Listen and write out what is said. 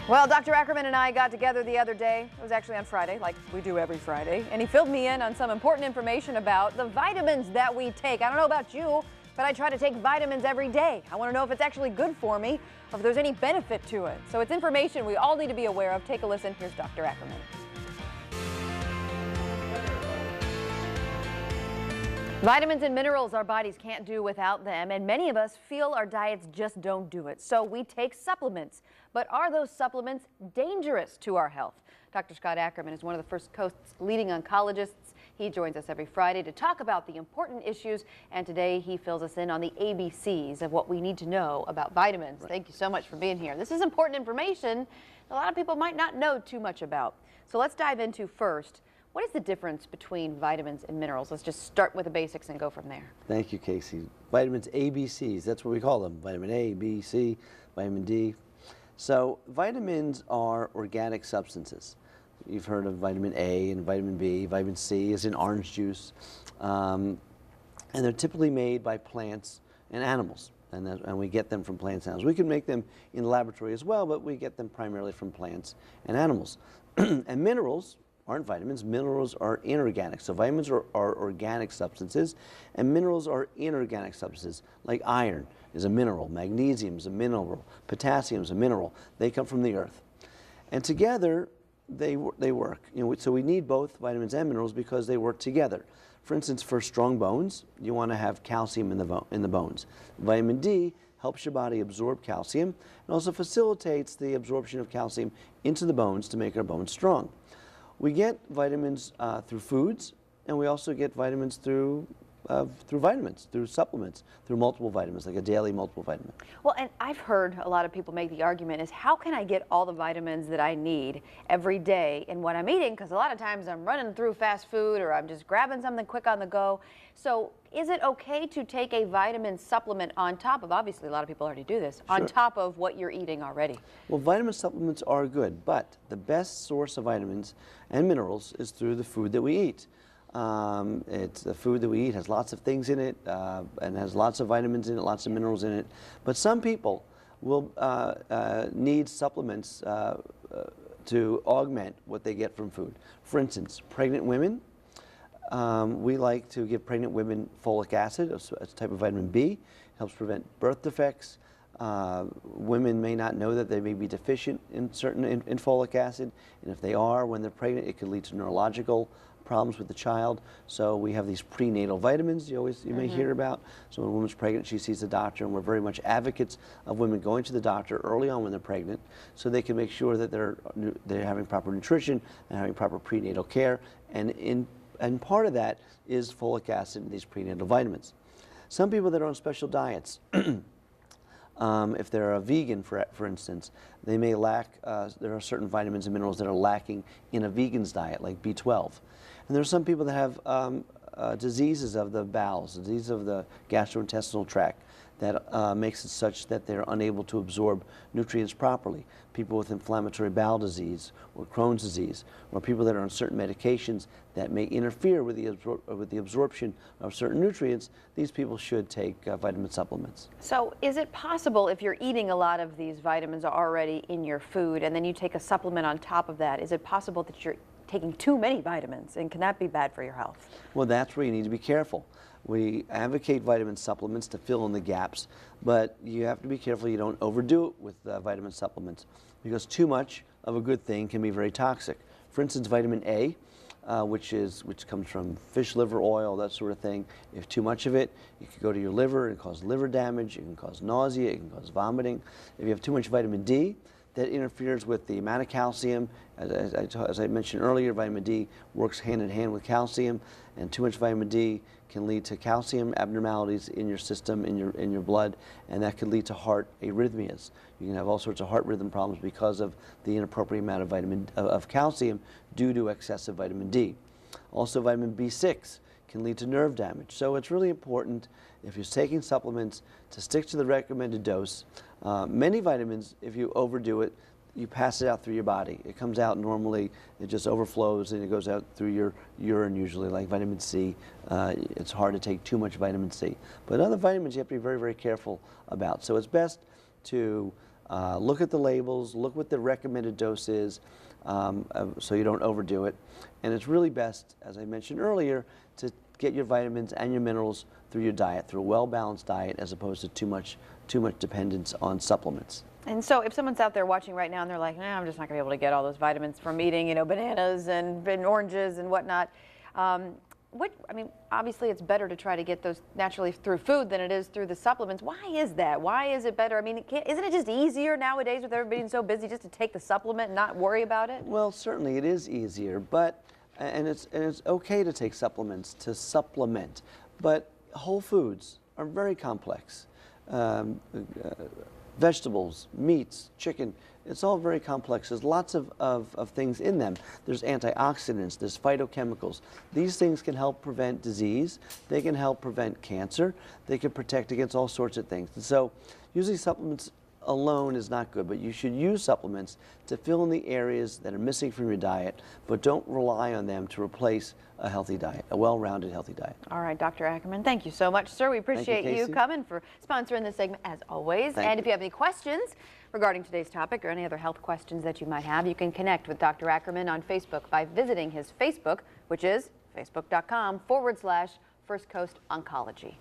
Well, Dr. Ackerman and I got together the other day. It was actually on Friday, like we do every Friday. And he filled me in on some important information about the vitamins that we take. I don't know about you, but I try to take vitamins every day. I want to know if it's actually good for me or if there's any benefit to it. So it's information we all need to be aware of. Take a listen. Here's Dr. Ackerman. Vitamins and minerals our bodies can't do without them, and many of us feel our diets just don't do it. So we take supplements. But are those supplements dangerous to our health? Dr. Scott Ackerman is one of the First Coast's leading oncologists. He joins us every Friday to talk about the important issues, and today he fills us in on the ABCs of what we need to know about vitamins. Right. Thank you so much for being here. This is important information a lot of people might not know too much about. So let's dive into first. What is the difference between vitamins and minerals? Let's just start with the basics and go from there. Thank you, Casey. Vitamins ABCs, that's what we call them. Vitamin A, B, C, vitamin D. So vitamins are organic substances. You've heard of vitamin A and vitamin B. Vitamin C is in orange juice. And they're typically made by plants and animals. And we get them from plants and animals. We can make them in the laboratory as well, but we get them primarily from plants and animals. And minerals aren't vitamins. Minerals are inorganic. So vitamins are organic substances, and minerals are inorganic substances, like iron is a mineral, magnesium is a mineral, potassium is a mineral. They come from the earth. And together, they work. So we need both vitamins and minerals because they work together. For instance, for strong bones, you want to have calcium in the bones. Vitamin D helps your body absorb calcium and also facilitates the absorption of calcium into the bones to make our bones strong. We get vitamins through foods, and we also get vitamins through supplements, through multiple vitamins, like a daily multiple vitamin. Well, and I've heard a lot of people make the argument is, how can I get all the vitamins that I need every day in what I'm eating? Because a lot of times I'm running through fast food or I'm just grabbing something quick on the go. So is it okay to take a vitamin supplement on top of, obviously a lot of people already do this, on top of what you're eating already? Well, vitamin supplements are good, but the best source of vitamins and minerals is through the food that we eat. It's the food that we eat has lots of things in it and has lots of vitamins in it, lots of minerals in it. But some people will need supplements to augment what they get from food. For instance, pregnant women, we like to give pregnant women folic acid, a type of vitamin B. It helps prevent birth defects. Women may not know that they may be deficient in folic acid, and if they are when they're pregnant, it could lead to neurological problems with the child. So we have these prenatal vitamins you may hear about. So when a woman's pregnant, she sees the doctor, and we're very much advocates of women going to the doctor early on when they're pregnant, so they can make sure that they're having proper nutrition and having proper prenatal care. And part of that is folic acid and these prenatal vitamins. Some people that are on special diets, if they're a vegan, for instance, they may lack, there are certain vitamins and minerals that are lacking in a vegan's diet, like B12. And there are some people that have diseases of the bowels, disease of the gastrointestinal tract, that makes it such that they're unable to absorb nutrients properly. People with inflammatory bowel disease or Crohn's disease, or people that are on certain medications that may interfere with the absorption of certain nutrients, these people should take vitamin supplements. So is it possible, if you're eating a lot of these vitamins already in your food and then you take a supplement on top of that, is it possible that you're taking too many vitamins, and can that be bad for your health? Well, that's where you need to be careful. We advocate vitamin supplements to fill in the gaps, but you have to be careful you don't overdo it with vitamin supplements, because too much of a good thing can be very toxic. For instance, vitamin A, which comes from fish liver oil, that sort of thing. If too much of it, it can go to your liver and cause liver damage. It can cause nausea. It can cause vomiting. If you have too much vitamin D, that interferes with the amount of calcium. As I mentioned earlier, vitamin D works hand in hand with calcium, and too much vitamin D can lead to calcium abnormalities in your system, in your blood, and that could lead to heart arrhythmias. You can have all sorts of heart rhythm problems because of the inappropriate amount of calcium due to excessive vitamin D. Also, vitamin B6 can lead to nerve damage. So it's really important, if you're taking supplements, to stick to the recommended dose. Many vitamins, if you overdo it, you pass it out through your body. It comes out normally, it just overflows and it goes out through your urine usually, like vitamin C. It's hard to take too much vitamin C. But other vitamins you have to be very, very careful about. So it's best to Look at the labels, look what the recommended dose is, so you don't overdo it. And it's really best, as I mentioned earlier, to get your vitamins and your minerals through your diet, through a well-balanced diet, as opposed to too much dependence on supplements. And so if someone's out there watching right now and they're like, nah, I'm just not going to be able to get all those vitamins from eating, bananas and oranges and whatnot. Obviously it's better to try to get those naturally through food than it is through the supplements. Why is that? Why is it better? Isn't it just easier nowadays with everybody being so busy just to take the supplement and not worry about it? Well, certainly it is easier, but it's okay to take supplements to supplement, but whole foods are very complex. Vegetables, meats, chicken, it's all very complex. There's lots of things in them. There's antioxidants, there's phytochemicals. These things can help prevent disease. They can help prevent cancer. They can protect against all sorts of things. And so using supplements alone is not good, but you should use supplements to fill in the areas that are missing from your diet, but don't rely on them to replace a healthy diet, a well-rounded healthy diet. All right, Dr. Ackerman, thank you so much, sir. We appreciate you coming, for sponsoring this segment as always. And if you have any questions regarding today's topic or any other health questions that you might have, you can connect with Dr. Ackerman on Facebook by visiting his Facebook, which is facebook.com/First Coast Oncology.